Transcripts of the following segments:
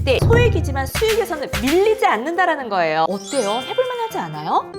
이때 소액이지만 수익에서는 밀리지 않는다라는 거예요. 어때요? 해볼만 하지 않아요?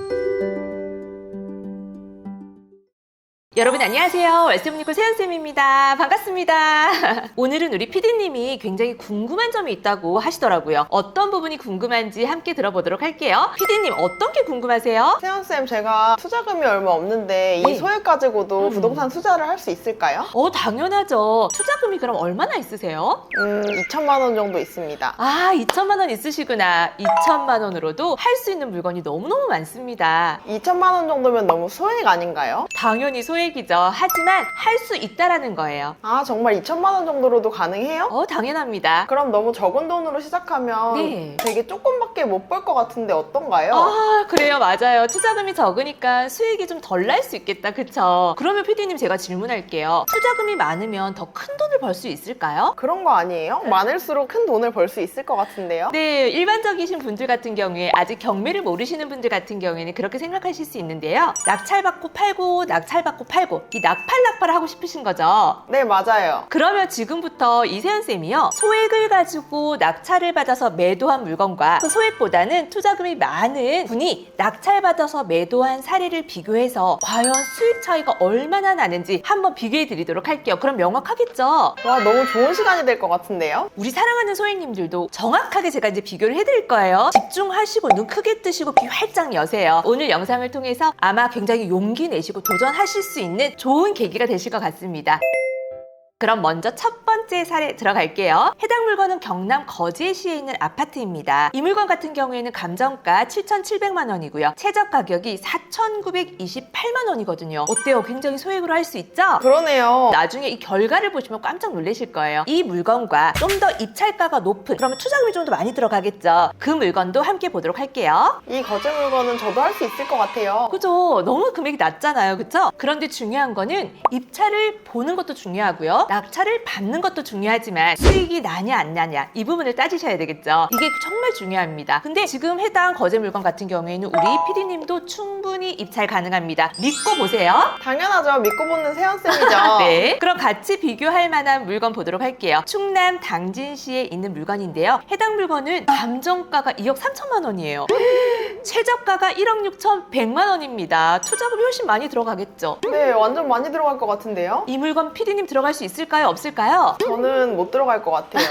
여러분 안녕하세요. 웰스무니콜 세연쌤입니다. 반갑습니다. 오늘은 우리 PD님이 굉장히 궁금한 점이 있다고 하시더라고요. 어떤 부분이 궁금한지 함께 들어보도록 할게요. PD님 어떤 게 궁금하세요? 세연쌤, 제가 투자금이 얼마 없는데 네. 이 소액 가지고도 부동산 투자를 할 수 있을까요? 당연하죠. 투자금이 그럼 얼마나 있으세요? 2천만 원 정도 있습니다. 2천만 원 있으시구나. 2천만 원으로도 할 수 있는 물건이 너무너무 많습니다. 2천만 원 정도면 너무 소액 아닌가요? 당연히 소액이죠. 하지만 할 수 있다라는 거예요. 정말 2천만 원 정도로도 가능해요? 당연합니다. 그럼 너무 적은 돈으로 시작하면 네. 되게 조금밖에 못 벌 것 같은데 어떤가요? 그래요. 맞아요. 투자금이 적으니까 수익이 좀 덜 날 수 있겠다. 그쵸? 그러면 PD님 제가 질문할게요. 투자금이 많으면 더 큰 돈을 벌 수 있을까요? 그런 거 아니에요? 많을수록 큰 돈을 벌 수 있을 것 같은데요? 네, 일반적이신 분들 같은 경우에 아직 경매를 모르시는 분들 같은 경우에는 그렇게 생각하실 수 있는데요. 낙찰받고 팔고 낙찰받고 팔고 이 낙팔 하고 싶으신 거죠? 네, 맞아요. 그러면 지금부터 이세연쌤이요, 소액을 가지고 낙찰을 받아서 매도한 물건과 그 소액보다는 투자금이 많은 분이 낙찰받아서 매도한 사례를 비교해서 과연 수익 차이가 얼마나 나는지 한번 비교해 드리도록 할게요. 그럼 명확하겠죠? 와, 너무 좋은 시간이 될 것 같은데요? 우리 사랑하는 소액님들도 정확하게 제가 이제 비교를 해드릴 거예요. 집중하시고 눈 크게 뜨시고 귀 활짝 여세요. 오늘 영상을 통해서 아마 굉장히 용기 내시고 도전하실 수 있는 좋은 계기가 되실 것 같습니다. 그럼 먼저 첫 번째 사례 들어갈게요. 해당 물건은 경남 거제시에 있는 아파트입니다. 이 물건 같은 경우에는 감정가 7,700만 원이고요. 최저 가격이 4,928만 원이거든요. 어때요? 굉장히 소액으로 할 수 있죠? 그러네요. 나중에 이 결과를 보시면 깜짝 놀라실 거예요. 이 물건과 좀 더 입찰가가 높은, 그러면 투자금이 좀 더 많이 들어가겠죠. 그 물건도 함께 보도록 할게요. 이 거제 물건은 저도 할 수 있을 것 같아요. 그죠? 너무 금액이 낮잖아요. 그쵸? 그런데 중요한 거는 입찰을 보는 것도 중요하고요. 낙찰을 받는 것도 중요하지만 수익이 나냐 안 나냐 이 부분을 따지셔야 되겠죠. 이게 정말 중요합니다. 근데 지금 해당 거제 물건 같은 경우에는 우리 PD님도 충분히 입찰 가능합니다. 믿고 보세요. 당연하죠. 믿고 보는 세연쌤이죠. 네, 그럼 같이 비교할 만한 물건 보도록 할게요. 충남 당진시에 있는 물건인데요. 해당 물건은 감정가가 2억 3천만 원이에요. 최저가가 1억 6,100만 원입니다. 투자금이 훨씬 많이 들어가겠죠. 네, 완전 많이 들어갈 것 같은데요? 이 물건 PD님 들어갈 수 있을까요? 없을까요? 저는 못 들어갈 것 같아요.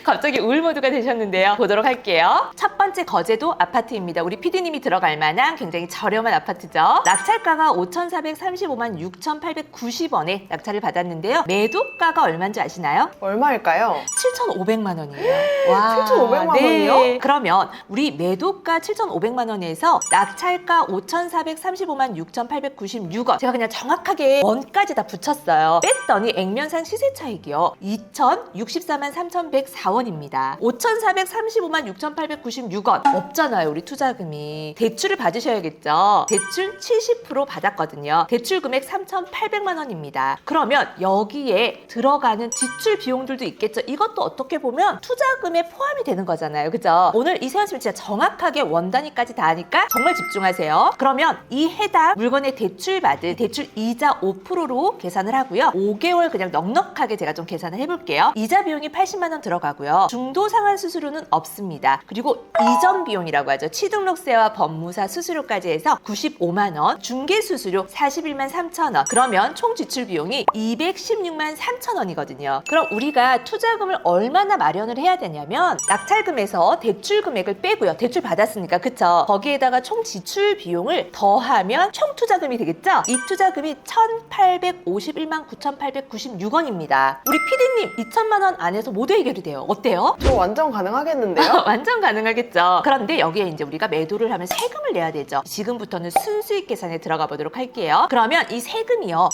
갑자기 우울 모드가 되셨는데요. 보도록 할게요. 첫 번째 거제도 아파트입니다. 우리 PD님이 들어갈 만한 굉장히 저렴한 아파트죠. 낙찰가가 5,435만 6,890원에 낙찰을 받았는데요. 매도가가 얼마인지 아시나요? 얼마일까요? 7,500만 원이에요. 와, 7,500만 네. 원이요? 그러면 우리 매도가 7,500만 원에서 낙찰가 5,435만 6,896원. 제가 그냥 정확하게 원까지 다 붙였어요. 뺐더니 액면상 시세 차익이요. 2,064만 3,104원입니다. 5,435만 6,896원. 없잖아요, 우리 투자금이. 대출을 받으셔야겠죠. 대출 70% 받았거든요. 대출 금액 3,800만 원입니다. 그러면 여기에 들어가는 지출 비용들도 있겠죠. 이것도 어떻게 보면 투자금에 포함이 되는 거잖아요. 그죠? 오늘 이 세연쌤 진짜 정확하게 원 단위까지 다 하니까 정말 집중하세요. 그러면 이 해당 물건에 대출 받은 대출 이자 5%로 계산을 하고요. 5개월 그냥 넉넉하게 제가 좀 계산을 해볼게요. 이자 비용이 80만 원 들어가고요. 중도 상환 수수료는 없습니다. 그리고 이전 비용이라고 하죠. 취등록세와 법무사 수수료까지 해서 95만 원, 중개 수수료 41만 3천 원. 그러면 총 지출 비용이 216만 3천 원이거든요. 그럼 우리가 투자금을 얼마나 마련을 해야 되냐면 낙찰금에서 대출 금액을 빼고요. 대출 받았으니까 그쵸? 거기에다가 총 지출 비용을 더하면 총 투자금이 되겠죠? 이 투자금이 1,851만 9,896원입니다. 우리 PD님 2천만 원 안에서 모두 해결이 돼요. 어때요? 저 완전 가능하겠는데요? 완전 가능하겠죠. 그런데 여기에 이제 우리가 매도를 하면 세금을 내야 되죠. 지금부터는 순수익 계산에 들어가 보도록 할게요. 그러면 이 세금이요,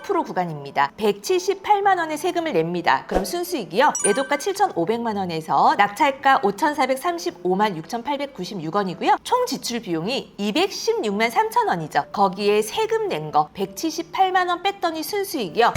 15% 구간입니다. 178만 원의 세금을 냅니다. 그럼 순수익이요, 매도가 7,500만 원에서 낙찰가 5,435만 6,896원이고요. 총 지출 비용이 216만 3천 원이죠. 거기에 세금 낸 거 178만 원 뺐더니 순수익이요,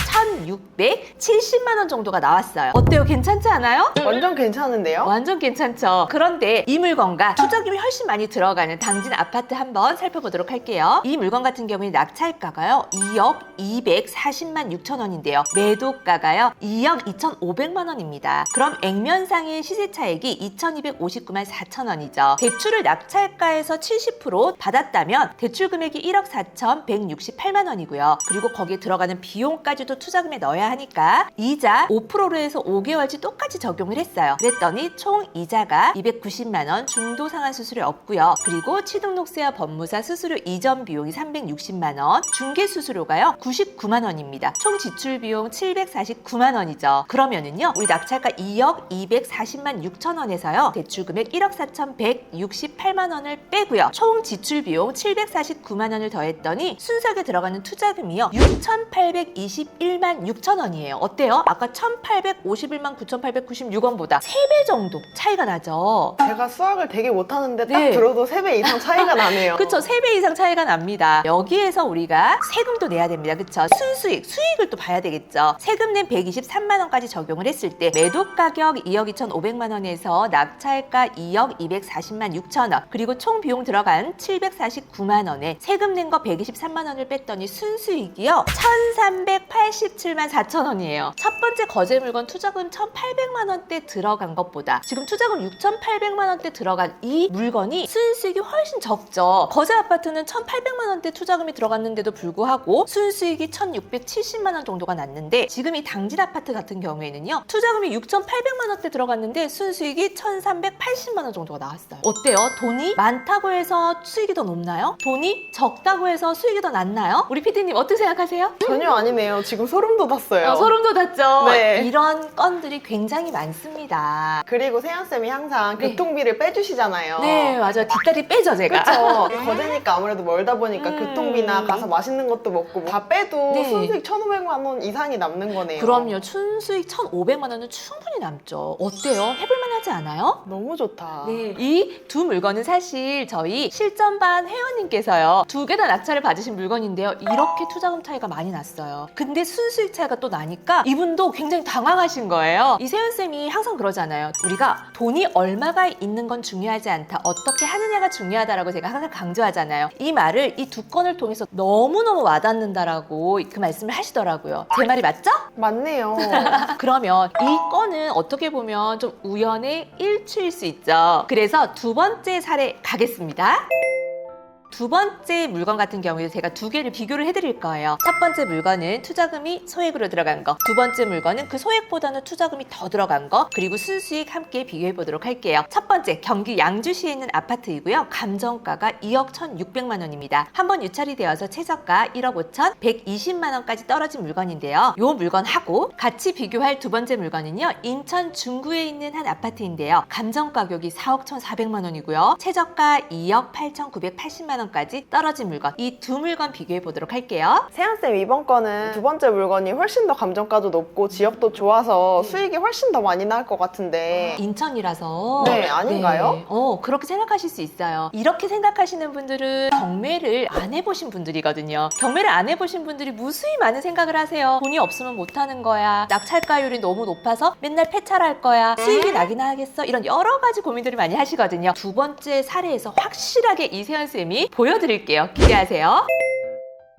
1,600 2,670만 원 정도가 나왔어요. 어때요? 괜찮지 않아요? 완전 괜찮은데요? 완전 괜찮죠? 그런데 이 물건과 투자금이 훨씬 많이 들어가는 당진 아파트 한번 살펴보도록 할게요. 이 물건 같은 경우에 낙찰가가요 2억 240만 6천 원인데요. 매도가가요 2억 2,500만 원입니다. 그럼 액면상의 시세 차익이 2,259만 4천 원이죠. 대출을 낙찰가에서 70% 받았다면 대출 금액이 1억 4,168만 원이고요. 그리고 거기에 들어가는 비용까지도 투자금에 넣어야 하니까 이자 5%로 해서 5개월치 똑같이 적용을 했어요. 그랬더니 총 이자가 290만 원, 중도 상환 수수료 없고요. 그리고 취등록세와 법무사 수수료 이전 비용이 360만 원, 중개 수수료가요 99만 원입니다. 총 지출 비용 749만 원이죠. 그러면은요 우리 낙찰가 2억 240만 6천 원에서요 대출 금액 1억 4,168만 원을 빼고요. 총 지출 비용 749만 원을 더했더니 순수하게 들어가는 투자금이요 6,821만 6천 원이에요. 어때요? 아까 1,851만 9,896원보다 3배 정도 차이가 나죠. 제가 수학을 되게 못하는데 딱 네. 들어도 3배 이상 차이가 나네요. 그쵸, 3배 이상 차이가 납니다. 여기에서 우리가 세금도 내야 됩니다. 그쵸? 순수익, 수익을 또 봐야 되겠죠. 세금 낸 123만 원까지 적용을 했을 때 매도 가격 2억 2,500만 원에서 낙찰가 2억 240만 6천 원, 그리고 총 비용 들어간 749만 원에 세금 낸 거 123만 원을 뺐더니 순수익이요 1,387만 4천 원이에요. 첫 번째 거제 물건 투자금 1,800만 원대 들어간 것보다 지금 투자금 6,800만 원대 들어간 이 물건이 순수익이 훨씬 적죠. 거제 아파트는 1,800만 원대 투자금이 들어갔는데도 불구하고 순수익이 1,670만 원 정도가 났는데 지금 이 당진 아파트 같은 경우에는요 투자금이 6,800만 원대 들어갔는데 순수익이 1,380만 원 정도가 나왔어요. 어때요? 돈이 많다고 해서 수익이 더 높나요? 돈이 적다고 해서 수익이 더 낮나요? 우리 PD님 어떻게 생각하세요? 전혀 아니네요. 지금 소름 돋았어요. 소름 돋았죠? 네. 이런 건들이 굉장히 많습니다. 그리고 세연쌤이 항상 네. 교통비를 빼주시잖아요. 네, 맞아요. 뒷다리 빼죠, 제가. 그렇죠. 거제니까 아무래도 멀다 보니까 교통비나 가서 맛있는 것도 먹고 다 빼도 네. 순수익 1,500만 원 이상이 남는 거네요. 그럼요. 순수익 1,500만 원은 충분히 남죠. 어때요? 해볼만 하지 않아요? 너무 좋다. 네, 이 두 물건은 사실 저희 실전반 회원님께서요 2개 다 낙찰을 받으신 물건인데요 이렇게 투자금 차이가 많이 났어요. 근데 순수익 차이가 또 나니까 이분도 굉장히 당황하신 거예요. 이 세연쌤이 항상 그러잖아요. 우리가 돈이 얼마가 있는 건 중요하지 않다, 어떻게 하느냐가 중요하다라고 제가 항상 강조하잖아요. 이 말을 이 두 건을 통해서 너무너무 와닿는다라고 그 말씀을 하시더라고요. 제 말이 맞죠? 맞네요. 그러면 이 건은 어떻게 보면 좀 우연의 일치일 수 있죠. 그래서 두 번째 사례 가겠습니다. 두 번째 물건 같은 경우에 제가 두 개를 비교를 해드릴 거예요. 첫 번째 물건은 투자금이 소액으로 들어간 거, 두 번째 물건은 그 소액보다는 투자금이 더 들어간 거, 그리고 순수익 함께 비교해 보도록 할게요. 첫 번째, 경기 양주시에 있는 아파트이고요. 감정가가 2억 1,600만 원입니다. 한번 유찰이 되어서 최저가 1억 5천 120만 원까지 떨어진 물건인데요. 이 물건하고 같이 비교할 두 번째 물건은요. 인천 중구에 있는 한 아파트인데요. 감정 가격이 4억 1,400만 원이고요. 최저가 2억 8,980만 원까지 떨어진 물건, 이 두 물건 비교해 보도록 할게요. 세연쌤 이번 거는 두 번째 물건이 훨씬 더 감정가도 높고 지역도 좋아서 수익이 훨씬 더 많이 나올 것 같은데 인천이라서 네, 아닌가요? 네. 그렇게 생각하실 수 있어요. 이렇게 생각하시는 분들은 경매를 안 해보신 분들이거든요. 경매를 안 해보신 분들이 무수히 많은 생각을 하세요. 돈이 없으면 못하는 거야, 낙찰가율이 너무 높아서 맨날 폐찰할 거야, 수익이 나긴 하겠어, 이런 여러 가지 고민들을 많이 하시거든요. 두 번째 사례에서 확실하게 이세연쌤이 보여드릴게요. 기대하세요.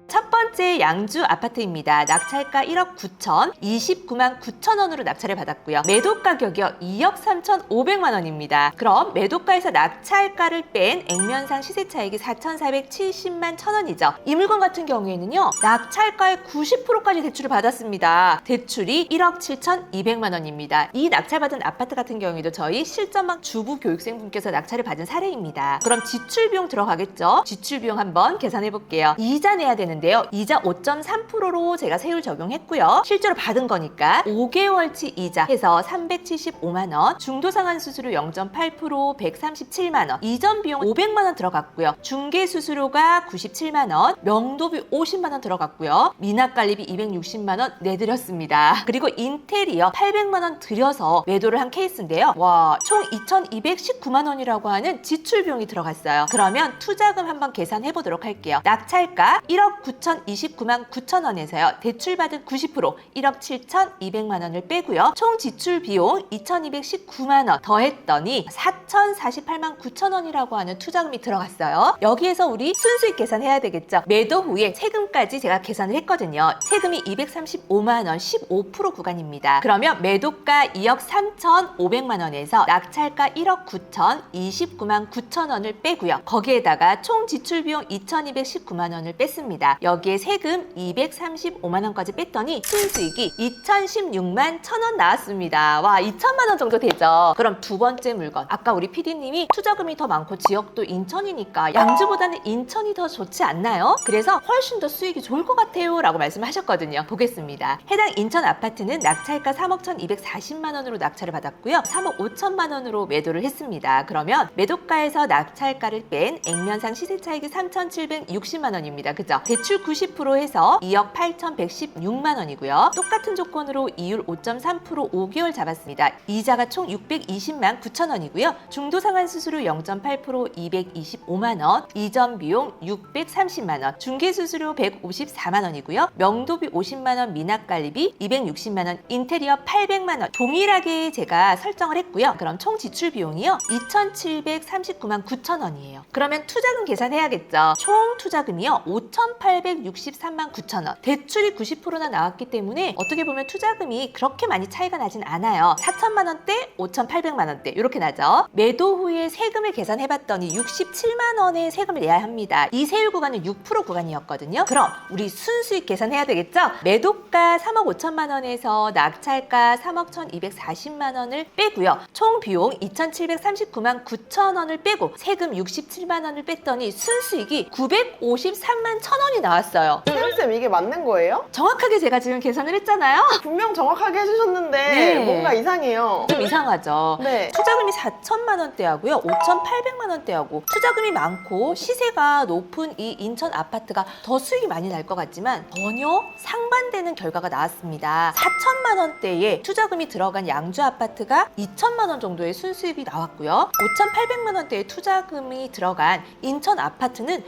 첫 번째 양주 아파트입니다. 낙찰가 1억 9천 29만 9천 원으로 낙찰을 받았고요. 매도 가격이요 2억 3,500만 원입니다. 그럼 매도가에서 낙찰가를 뺀 액면상 시세 차익이 4,470만 1천 원이죠. 이 물건 같은 경우에는요 낙찰가의 90%까지 대출을 받았습니다. 대출이 1억 7,200만 원입니다. 이 낙찰받은 아파트 같은 경우에도 저희 실전망 주부 교육생분께서 낙찰을 받은 사례입니다. 그럼 지출 비용 들어가겠죠? 지출 비용 한번 계산해 볼게요. 이자 내야 되는 데요. 이자 5.3%로 제가 세율 적용했고요. 실제로 받은 거니까 5개월치 이자 해서 375만 원, 중도상환 수수료 0.8% 137만 원, 이전 비용 500만 원 들어갔고요. 중개 수수료가 97만 원, 명도비 50만 원 들어갔고요. 미납관리비 260만 원 내드렸습니다. 그리고 인테리어 800만 원 들여서 매도를 한 케이스인데요. 와, 총 2,219만 원이라고 하는 지출 비용이 들어갔어요. 그러면 투자금 한번 계산해 보도록 할게요. 낙찰가 1억 9,029만 9천 원에서요. 대출받은 90% 1억 7,200만 원을 빼고요. 총 지출 비용 2,219만 원 더했더니 4,048만 9천 원이라고 하는 투자금이 들어갔어요. 여기에서 우리 순수익 계산해야 되겠죠. 매도 후에 세금까지 제가 계산을 했거든요. 세금이 235만 원 15% 구간입니다. 그러면 매도가 2억 3,500만 원에서 낙찰가 1억 9,029만 9천 원을 빼고요. 거기에다가 총 지출 비용 2,219만 원을 뺐습니다. 여기에 세금 235만 원까지 뺐더니 순수익이 2,016만 1천 원 나왔습니다. 와, 2천만 원 정도 되죠. 그럼 두 번째 물건. 아까 우리 PD님이 투자금이 더 많고 지역도 인천이니까 양주보다는 인천이 더 좋지 않나요? 그래서 훨씬 더 수익이 좋을 것 같아요 라고 말씀하셨거든요. 보겠습니다. 해당 인천 아파트는 낙찰가 3억 1,240만 원으로 낙찰을 받았고요. 3억 5천만 원으로 매도를 했습니다. 그러면 매도가에서 낙찰가를 뺀 액면상 시세 차익이 3,760만 원입니다. 그죠? 대출 90% 해서 2억 8,116만 원이고요. 똑같은 조건으로 이율 5.3% 5개월 잡았습니다. 이자가 총 620만 9천 원이고요. 중도 상환 수수료 0.8% 225만 원, 이전 비용 630만 원, 중개 수수료 154만 원이고요. 명도비 50만 원, 미납 관리비 260만 원, 인테리어 800만 원 동일하게 제가 설정을 했고요. 그럼 총 지출 비용이요 2,739만 9천 원이에요. 그러면 투자금 계산해야겠죠. 총 투자금이요 5,863만 9천 원. 대출이 90%나 나왔기 때문에 어떻게 보면 투자금이 그렇게 많이 차이가 나진 않아요. 4천만 원대, 5,800만 원대 이렇게 나죠. 매도 후에 세금을 계산해봤더니 67만 원의 세금을 내야 합니다. 이 세율 구간은 6% 구간이었거든요. 그럼 우리 순수익 계산해야 되겠죠? 매도가 3억 5천만 원에서 낙찰가 3억 1,240만 원을 빼고요. 총 비용 2,739만 9천 원을 빼고 세금 67만 원을 뺐더니 순수익이 953만 1천 원이 나왔어요. 쌤 이게 맞는 거예요? 정확하게 제가 지금 계산을 했잖아요. 분명 정확하게 해주셨는데 네. 뭔가 이상해요. 좀 이상하죠. 네. 투자금이 4천만 원대하고요. 5,800만 원대하고 투자금이 많고 시세가 높은 이 인천 아파트가 더 수익이 많이 날 것 같지만 전혀 상반되는 결과가 나왔습니다. 4천만 원대에 투자금이 들어간 양주 아파트가 2천만 원 정도의 순수익이 나왔고요. 5,800만 원대의 투자금이 들어간 인천 아파트는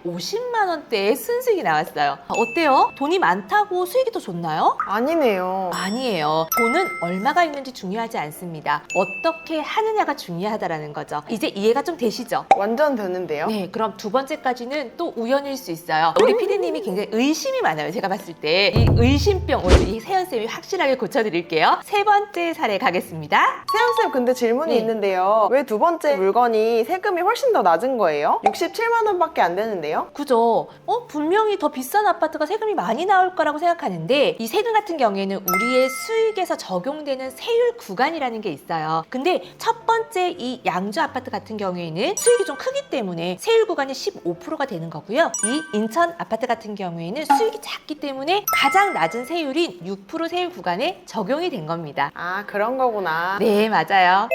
950만 원대의 순수익이 나왔어요. 어때요? 돈이 많다고 수익이 더 좋나요? 아니네요. 아니에요. 돈은 얼마가 있는지 중요하지 않습니다. 어떻게 하느냐가 중요하다라는 거죠. 이제 이해가 좀 되시죠? 완전 되는데요? 네, 그럼 두 번째까지는 또 우연일 수 있어요. 우리 PD님이 굉장히 의심이 많아요. 제가 봤을 때 이 의심병 오늘 이 세연쌤이 확실하게 고쳐드릴게요. 세 번째 사례 가겠습니다. 세연쌤 근데 질문이 네. 있는데요. 왜 두 번째 물건이 세금이 훨씬 더 낮은 거예요? 67만 원밖에 안 되는데요? 그죠? 분명히 더 비싼 아파트가 세금이 많이 나올 거라고 생각하는데 이 세금 같은 경우에는 우리의 수익에서 적용되는 세율 구간이라는 게 있어요. 근데 첫 번째 이 양주 아파트 같은 경우에는 수익이 좀 크기 때문에 세율 구간이 15%가 되는 거고요. 이 인천 아파트 같은 경우에는 수익이 작기 때문에 가장 낮은 세율인 6% 세율 구간에 적용이 된 겁니다. 아, 그런 거구나. 네, 맞아요.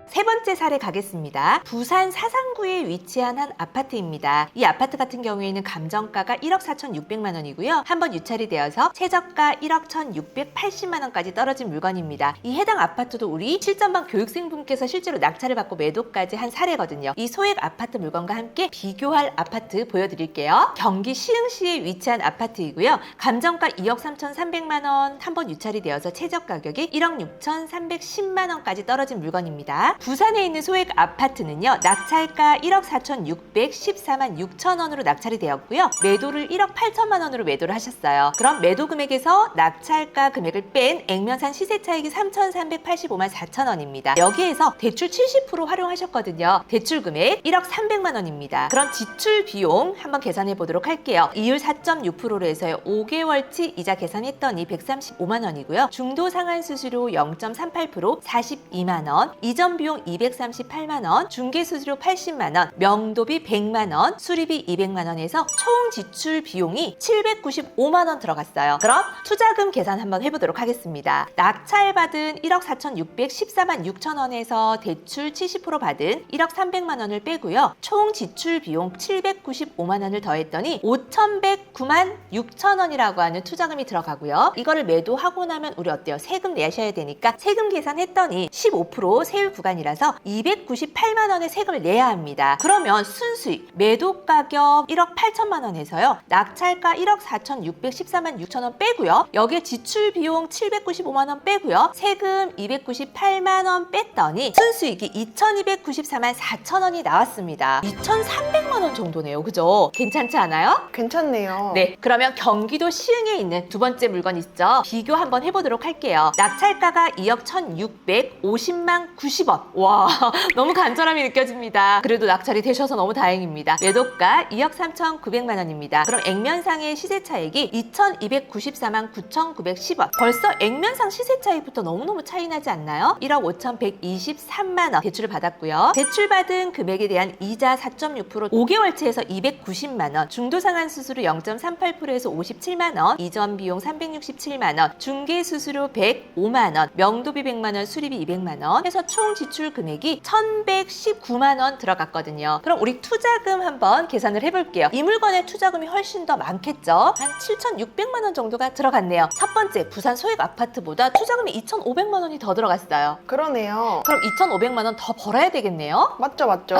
세 번째 사례 가겠습니다. 부산 사상구에 위치한 한 아파트입니다. 이 아파트 같은 경우에는 감정가가 1억 4,600만 원이고요. 한번 유찰이 되어서 최저가 1억 1,680만 원까지 떨어진 물건입니다. 이 해당 아파트도 우리 실전반 교육생분께서 실제로 낙찰을 받고 매도까지 한 사례거든요. 이 소액 아파트 물건과 함께 비교할 아파트 보여드릴게요. 경기 시흥시에 위치한 아파트이고요. 감정가 2억 3,300만 원, 한번 유찰이 되어서 최저 가격이 1억 6,310만 원까지 떨어진 물건입니다. 부산에 있는 소액 아파트는요. 낙찰가 1억 4,614만 6천 원으로 낙찰이 되었고요. 매도를 1억 8천만 원으로 매도를 하셨어요. 그럼 매도 금액에서 낙찰가 금액을 뺀 액면상 시세 차익이 3,385만 4천 원입니다. 여기에서 대출 70% 활용하셨거든요. 대출 금액 1억 300만 원입니다. 그럼 지출 비용 한번 계산해 보도록 할게요. 이율 4.6%로 해서요. 5개월치 이자 계산했더니 135만 원이고요. 중도 상환 수수료 0.38% 42만 원, 이전 비용 238만 원, 중개 수수료 80만 원, 명도비 100만 원, 수리비 200만 원에서 총 지출 비용이 795만 원 들어갔어요. 그럼 투자금 계산 한번 해보도록 하겠습니다. 낙찰받은 1억 4,614만 6천 원에서 대출 70% 받은 1억 300만 원을 빼고요. 총 지출 비용 795만 원을 더했더니 5,109만 6천 원이라고 하는 투자금이 들어가고요. 이거를 매도하고 나면 우리 어때요? 세금 내셔야 되니까 세금 계산했더니 15% 세율 구간 위반이라서 298만 원의 세금을 내야 합니다. 그러면 순수익 매도 가격 1억 8천만 원에서요. 낙찰가 1억 4,614만 6천 원 빼고요. 여기에 지출 비용 795만 원 빼고요. 세금 298만 원 뺐더니 순수익이 2,294만 4천 원이 나왔습니다. 2,300만 원 정도네요. 그죠? 괜찮지 않아요? 괜찮네요. 네, 그러면 경기도 시흥에 있는 두 번째 물건 있죠? 비교 한번 해보도록 할게요. 낙찰가가 2억 1,650만 90원. 와, 너무 간절함이 느껴집니다. 그래도 낙찰이 되셔서 너무 다행입니다. 매도가 2억 3,900만 원입니다. 그럼 액면상의 시세 차익이 2,294만 9,910원. 벌써 액면상 시세 차익부터 너무너무 차이 나지 않나요? 1억 5,123만 원 대출을 받았고요. 대출받은 금액에 대한 이자 4.6%, 5개월치에서 290만 원, 중도상환 수수료 0.38%에서 57만 원, 이전 비용 367만 원, 중개 수수료 105만 원, 명도비 100만 원, 수리비 200만 원 해서 총 지출 금액이 1,119만 원 들어갔거든요. 그럼 우리 투자금 한번 계산을 해볼게요. 이 물건의 투자금이 훨씬 더 많겠죠? 한 7,600만 원 정도가 들어갔네요. 첫 번째, 부산 소액 아파트보다 투자금이 2,500만 원이 더 들어갔어요. 그러네요. 그럼 2,500만 원 더 벌어야 되겠네요? 맞죠, 맞죠.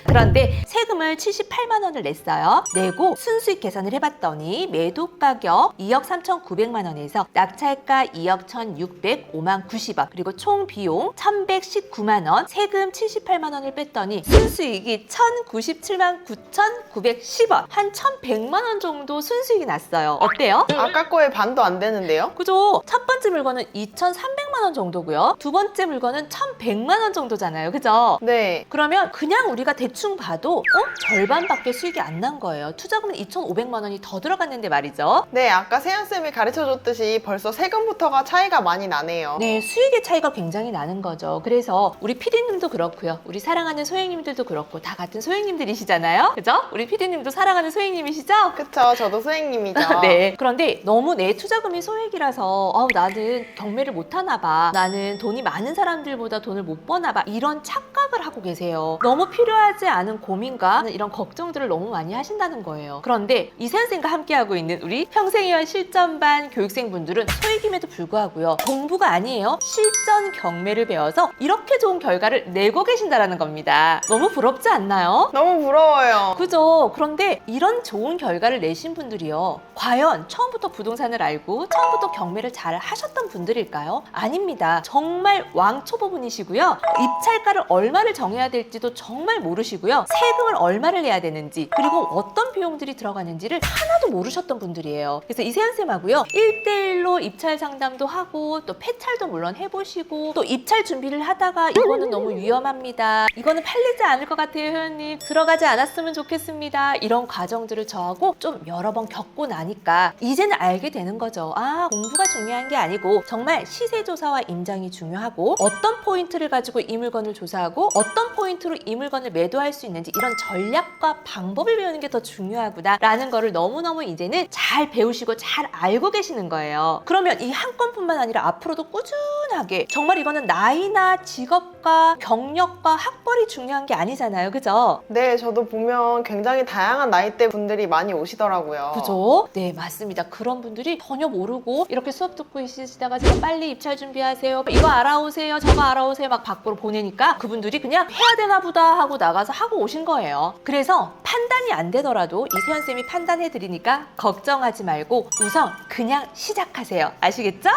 그런데 세금을 78만 원을 냈어요. 내고 순수익 계산을 해봤더니 매도 가격 2억 3,900만 원에서 낙찰가 2억 1,605만 90원, 그리고 총 비용 1,119만 원, 세금 78만 원을 뺐더니 순수익이 1,097만 9,910원, 한 1,100만 원 정도 순수익이 났어요. 어때요? 아까 거의 반도 안 되는데요? 그죠? 첫 번째 물건은 2,300만 원 정도고요. 두 번째 물건은 1,100만 원 정도잖아요. 그죠? 네. 그러면 그냥 우리가 대충 봐도 절반밖에 수익이 안 난 거예요. 투자금은 2,500만 원이 더 들어갔는데 말이죠. 네, 아까 세연쌤이 가르쳐줬듯이 벌써 세금부터가 차이가 많이 나네요. 네, 수익의 차이가 굉장히 나는 거죠. 그래서 우리 PD님도 그렇고요. 우리 사랑하는 소행님들도 그렇고 다 같은 소행님들이시잖아요. 그죠? 우리 PD님도 사랑하는 소행님이시죠? 그쵸, 저도 수행님이죠. 네. 그런데 너무 내 투자금이 소액이라서 나는 경매를 못 하나 봐. 나는 돈이 많은 사람들보다 돈을 못 버나 봐. 이런 착각을 하고 계세요. 너무 필요하지 않은 고민과 이런 걱정들을 너무 많이 하신다는 거예요. 그런데 이세연쌤과 함께하고 있는 우리 평생회원 실전반 교육생분들은 소액임에도 불구하고요. 공부가 아니에요. 실전 경매를 배워서 이렇게 좋은 결과를 내고 계신다는 겁니다. 너무 부럽지 않나요? 너무 부러워요. 그죠? 그런데 이런 좋은 결과를 내신 분들이요. 과연 처음부터 부동산을 알고 처음부터 경매를 잘 하셨던 분들일까요? 아닙니다. 정말 왕초보분이시고요. 입찰가를 얼마를 정해야 될지도 정말 모르시고요. 세금을 얼마를 내야 되는지, 그리고 어떤 비용들이 들어가는지를 하나도 모르셨던 분들이에요. 그래서 이세연쌤하고요. 1대1로 입찰 상담도 하고 또 폐찰도 물론 해보시고 또 입찰 준비를 하다가 이거는 너무 위험합니다. 이거는 팔리지 않을 것 같아요, 회원님. 들어가지 않았으면 좋겠습니다. 이런 과정들을 저하고 좀 여러 번 겪고 나니까 이제는 알게 되는 거죠. 아, 공부가 중요한 게 아니고 정말 시세조사와 임장이 중요하고 어떤 포인트를 가지고 이 물건을 조사하고 어떤 포인트로 이 물건을 매도할 수 있는지 이런 전략과 방법을 배우는 게 더 중요하구나 라는 거를 너무너무 이제는 잘 배우시고 잘 알고 계시는 거예요. 그러면 이 한 건뿐만 아니라 앞으로도 꾸준하게, 정말 이거는 나이나 직업과 경력과 학벌이 중요한 게 아니잖아요. 그죠? 네, 저도 보면 굉장히 다양한 나이대 분들이 많이 오시더라고요. 그죠? 네, 맞습니다. 그런 분들이 전혀 모르고 이렇게 수업 듣고 있으시다가 제가 빨리 입찰 준비하세요. 이거 알아오세요. 저거 알아오세요. 막 밖으로 보내니까 그분들이 그냥 해야 되나 보다 하고 나가서 하고 오신 거예요. 그래서 판단이 안 되더라도 이세연쌤이 판단해드리니까 걱정하지 말고 우선 그냥 시작하세요. 아시겠죠?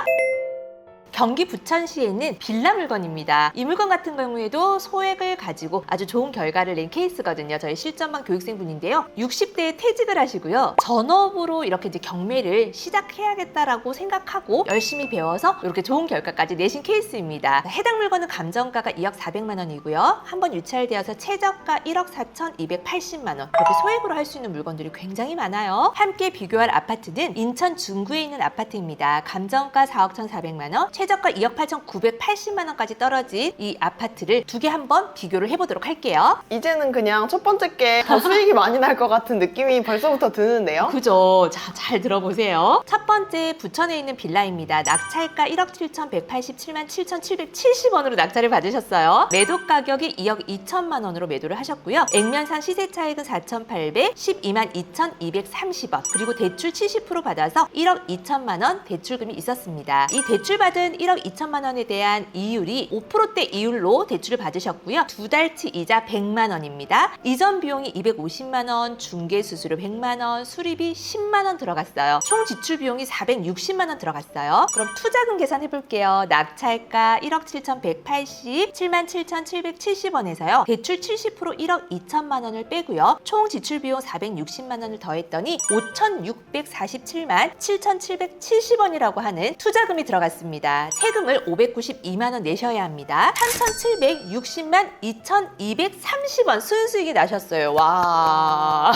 경기 부천시에 있는 빌라 물건입니다. 이 물건 같은 경우에도 소액을 가지고 아주 좋은 결과를 낸 케이스거든요. 저희 실전반 교육생분인데요. 60대에 퇴직을 하시고요. 전업으로 이렇게 이제 경매를 시작해야겠다라고 생각하고 열심히 배워서 이렇게 좋은 결과까지 내신 케이스입니다. 해당 물건은 감정가가 2억 400만 원이고요. 한번 유찰되어서 최저가 1억 4,280만 원. 이렇게 소액으로 할 수 있는 물건들이 굉장히 많아요. 함께 비교할 아파트는 인천 중구에 있는 아파트입니다. 감정가 4억 1,400만 원, 최저가 2억 8,980만 원까지 떨어진 이 아파트를 두 개 한번 비교를 해보도록 할게요. 이제는 그냥 첫 번째 게 더 수익이 많이 날 것 같은 느낌이 벌써부터 드는데요. 그죠? 자, 잘 들어보세요. 첫 번째 부천에 있는 빌라입니다. 낙찰가 1억 7,187만 7,770원으로 낙찰을 받으셨어요. 매도 가격이 2억 2천만 원으로 매도를 하셨고요. 액면상 시세 차익은 4,812만 2,230원. 그리고 대출 70% 받아서 1억 2천만 원 대출금이 있었습니다. 이 대출받은 1억 2천만 원에 대한 이율이 5%대 이율로 대출을 받으셨고요. 두 달치 이자 100만 원입니다. 이전 비용이 250만 원, 중개 수수료 100만 원, 수리비 10만 원 들어갔어요. 총 지출 비용이 460만 원 들어갔어요. 그럼 투자금 계산해 볼게요. 낙찰가 1억 7,180, 77,770원에서요. 대출 70% 1억 2천만 원을 빼고요. 총 지출 비용 460만 원을 더했더니 5,647만 7,770원이라고 하는 투자금이 들어갔습니다. 세금을 592만 원 내셔야 합니다. 3,760만 2,230원 순수익이 나셨어요. 와.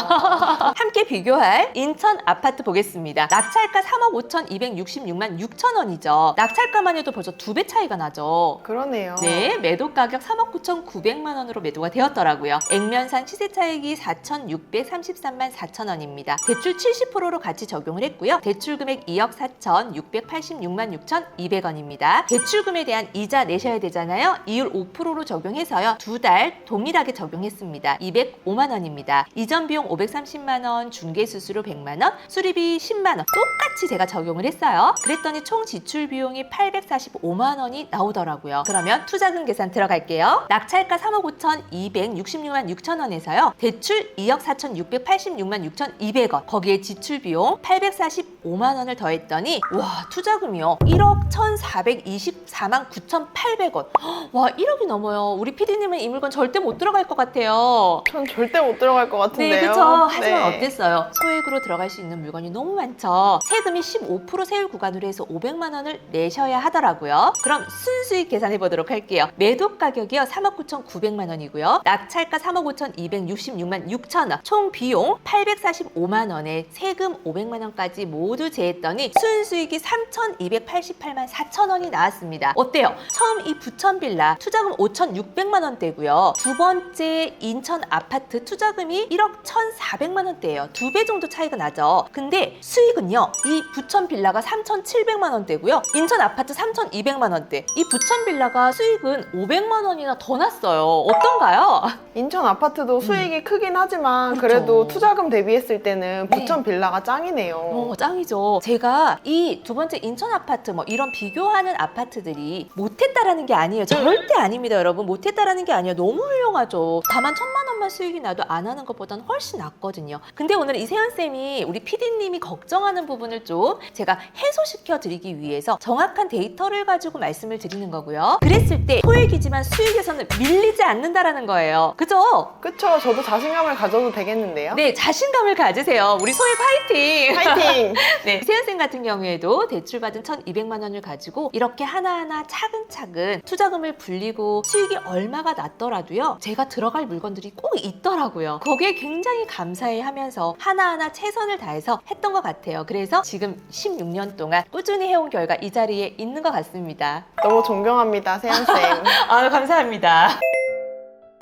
함께 비교할 인천 아파트 보겠습니다. 낙찰가 3억 5,266만 6천 원이죠. 낙찰가만 해도 벌써 2배 차이가 나죠. 그러네요. 네, 매도 가격 3억 9,900만 원으로 매도가 되었더라고요. 액면상 시세 차익이 4,633만 4천 원입니다. 대출 70%로 같이 적용을 했고요. 대출 금액 2억 4,686만 6,200원입니다. 대출금에 대한 이자 내셔야 되잖아요. 이율 5%로 적용해서요. 두 달 동일하게 적용했습니다. 205만 원입니다. 이전 비용 530만 원, 중개 수수료 100만 원, 수리비 10만 원 똑같이 제가 적용을 했어요. 그랬더니 총 지출 비용이 845만 원이 나오더라고요. 그러면 투자금 계산 들어갈게요. 낙찰가 3억 5,266만 6천 원에서요. 대출 2억 4,686만 6,200원. 거기에 지출 비용 845만 원을 더했더니 와, 투자금이요. 1억 1,424만 9,800원. 와, 1억이 넘어요. 우리 PD님은 이 물건 절대 못 들어갈 것 같아요. 전 절대 못 들어갈 것 같은데요. 네, 그렇죠. 하지만 네. 어땠어요? 소액으로 들어갈 수 있는 물건이 너무 많죠. 세금이 15% 세율 구간으로 해서 500만 원을 내셔야 하더라고요. 그럼 순수익 계산해 보도록 할게요. 매도 가격이요. 3억 9,900만 원이고요. 낙찰가 3억 5,266만 6천 원. 총 비용 845만 원에 세금 500만 원까지 모두 제했더니 순수익이 3,288만 4천 원이 나왔습니다. 어때요? 처음 이 부천 빌라 투자금 5,600만 원대고요. 두 번째 인천 아파트 투자금이 1억 1,400만 원대예요. 2배 정도 차이가 나죠. 근데 수익은요. 이 부천 빌라가 3,700만 원대고요. 인천 아파트 3,200만 원대. 이 부천 빌라가 수익은 500만 원이나 더 났어요. 어떤가요? 인천 아파트도 수익이 크긴 하지만 그렇죠. 그래도 투자금 대비했을 때는 네. 부천 빌라가 짱이네요. 짱이죠. 제가 이 두 번째 인천 아파트 뭐 이런 비교하는 아파트들이 못했다라는 게 아니에요. 절대 아닙니다, 여러분. 못했다라는 게 아니에요. 너무 훌륭하죠. 다만 1,000만 원만 수익이 나도 안 하는 것보다는 훨씬 낫거든요. 근데 오늘 이세연쌤이 우리 PD님이 걱정하는 부분을 좀 제가 해소시켜 드리기 위해서 정확한 데이터를 가지고 말씀을 드리는 거고요. 그랬을 때 소액이지만 수익에서는 밀리지 않는다라는 거예요. 그죠? 그쵸? 저도 자신감을 가져도 되겠는데요? 네, 자신감을 가지세요. 우리 소액 화이팅! 파이팅! 네, 세연쌤 같은 경우에도 대출받은 1,200만 원을 가지고 이렇게 하나하나 차근차근 투자금을 불리고 수익이 얼마가 났더라도요. 제가 들어갈 물건들이 꼭 있더라고요. 거기에 굉장히 감사해하면서 하나하나 최선을 다해서 했던 것 같아요. 그래서 지금 16년 동안 꾸준히 해온 결과 이 자리에 있는 것 같습니다. 너무 존경합니다, 세연쌤. 아, 감사합니다.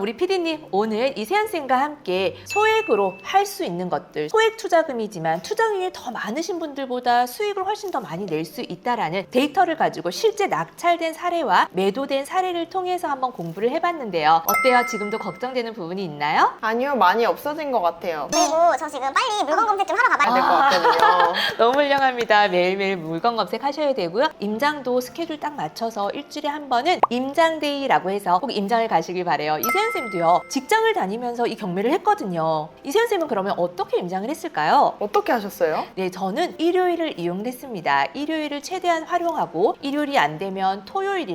우리 PD님, 오늘 이세연쌤과 함께 소액으로 할 수 있는 것들, 소액 투자금이지만 투자금이 더 많으신 분들보다 수익을 훨씬 더 많이 낼 수 있다라는 데이터를 가지고 실제 낙찰된 사례와 매도된 사례를 통해서 한번 공부를 해봤는데요. 어때요? 지금도 걱정되는 부분이 있나요? 아니요, 많이 없어진 것 같아요. 그리고 저 지금 빨리 물건 검색 좀 하러 가봐야 될 것 같거든요. 너무 훌륭합니다. 매일매일 물건 검색하셔야 되고요. 임장도 스케줄 딱 맞춰서 일주일에 한 번은 임장데이라고 해서 꼭 임장을 가시길 바래요. 이세연 쌤도요. 직장을 다니면서 이 경매를 했거든요. 이세연 쌤은 그러면 어떻게 임장을 했을까요? 어떻게 하셨어요? 네, 저는 일요일을 이용했습니다. 일요일을 최대한 활용하고 일요일이 안 되면 토요일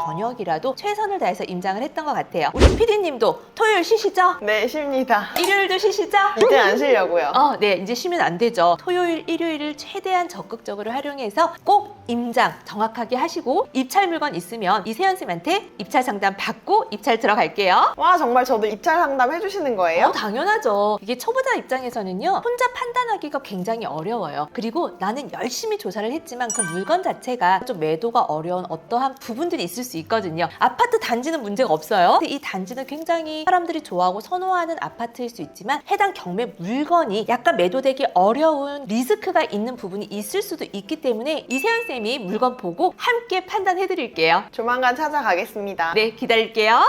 저녁이라도 최선을 다해서 임장을 했던 것 같아요. 우리 PD님도 토요일 쉬시죠? 네, 쉽니다. 일요일도 쉬시죠? 이제 안 쉬려고요. 네, 이제 쉬면 안 되죠. 토요일, 일요일을 최대한 적극적으로 활용해서 꼭 임장 정확하게 하시고 입찰 물건 있으면 이세연쌤한테 입찰 상담 받고 입찰 들어갈게요. 와, 정말 저도 입찰 상담 해주시는 거예요? 당연하죠. 이게 초보자 입장에서는요. 혼자 판단하기가 굉장히 어려워요. 그리고 나는 열심히 조사를 했지만 그 물건 자체가 좀 매도가 어려운 어떠한 부분들이 있을 수 있거든요. 아파트 단지는 문제가 없어요. 근데 이 단지는 굉장히 사람들이 좋아하고 선호하는 아파트일 수 있지만 해당 경매 물건이 약간 매도되기 어려운 리스크가 있는 부분이 있을 수도 있기 때문에 이세연쌤이 물건 보고 함께 판단해드릴게요. 조만간 찾아가겠습니다. 네, 기다릴게요.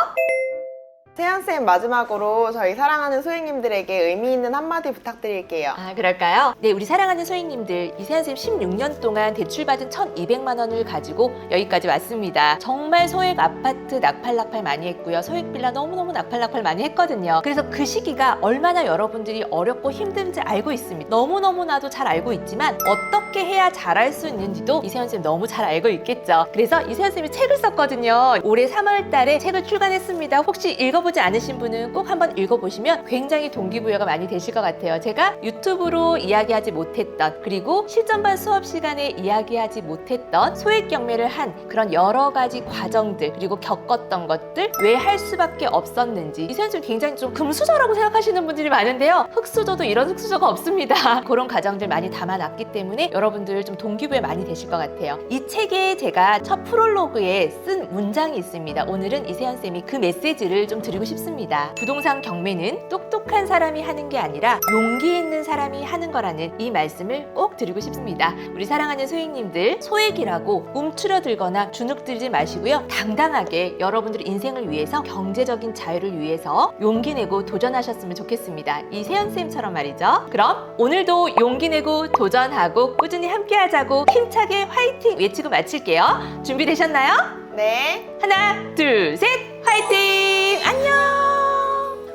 세연쌤, 마지막으로 저희 사랑하는 소행님들에게 의미 있는 한마디 부탁드릴게요. 아, 그럴까요? 네, 우리 사랑하는 소행님들, 이세연쌤 16년 동안 대출받은 1,200만 원을 가지고 여기까지 왔습니다. 정말 소액 아파트 낙팔 많이 했고요. 소액 빌라 너무너무 낙팔 많이 했거든요. 그래서 그 시기가 얼마나 여러분들이 어렵고 힘든지 알고 있습니다. 너무너무나도 잘 알고 있지만 어떻게 해야 잘할 수 있는지도 이세연쌤 너무 잘 알고 있겠죠. 그래서 이세연쌤이 책을 썼거든요. 올해 3월 달에 책을 출간했습니다. 혹시 읽어보지 않으신 분은 꼭 한번 읽어보시면 굉장히 동기부여가 많이 되실 것 같아요. 제가 유튜브로 이야기하지 못했던, 그리고 실전반 수업 시간에 이야기하지 못했던 소액 경매를 한 그런 여러 가지 과정들, 그리고 겪었던 것들, 왜 할 수밖에 없었는지. 이세연쌤 굉장히 좀 금수저라고 생각하시는 분들이 많은데요. 흑수저도 이런 흑수저가 없습니다. 그런 과정들 많이 담아놨기 때문에 여러분들 좀 동기부여 많이 되실 것 같아요. 이 책에 제가 첫 프롤로그에 쓴 문장이 있습니다. 오늘은 이세연쌤이 그 메시지를 좀 드리고 싶습니다. 부동산 경매는 똑똑한 사람이 하는 게 아니라 용기 있는 사람이 하는 거라는 이 말씀을 꼭 드리고 싶습니다. 우리 사랑하는 소행님들, 소액이라고 움츠러들거나 주눅들지 마시고요. 당당하게 여러분들의 인생을 위해서, 경제적인 자유를 위해서 용기 내고 도전하셨으면 좋겠습니다. 이 세연쌤처럼 말이죠. 그럼 오늘도 용기 내고 도전하고 꾸준히 함께 하자고 힘차게 화이팅 외치고 마칠게요. 준비되셨나요? 네. 하나, 둘, 셋, 화이팅! 안녕!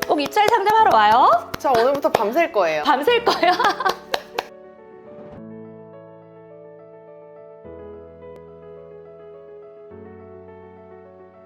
꼭 입찰 상담하러 와요. 저 오늘부터 밤샐 거예요. 밤샐 거예요.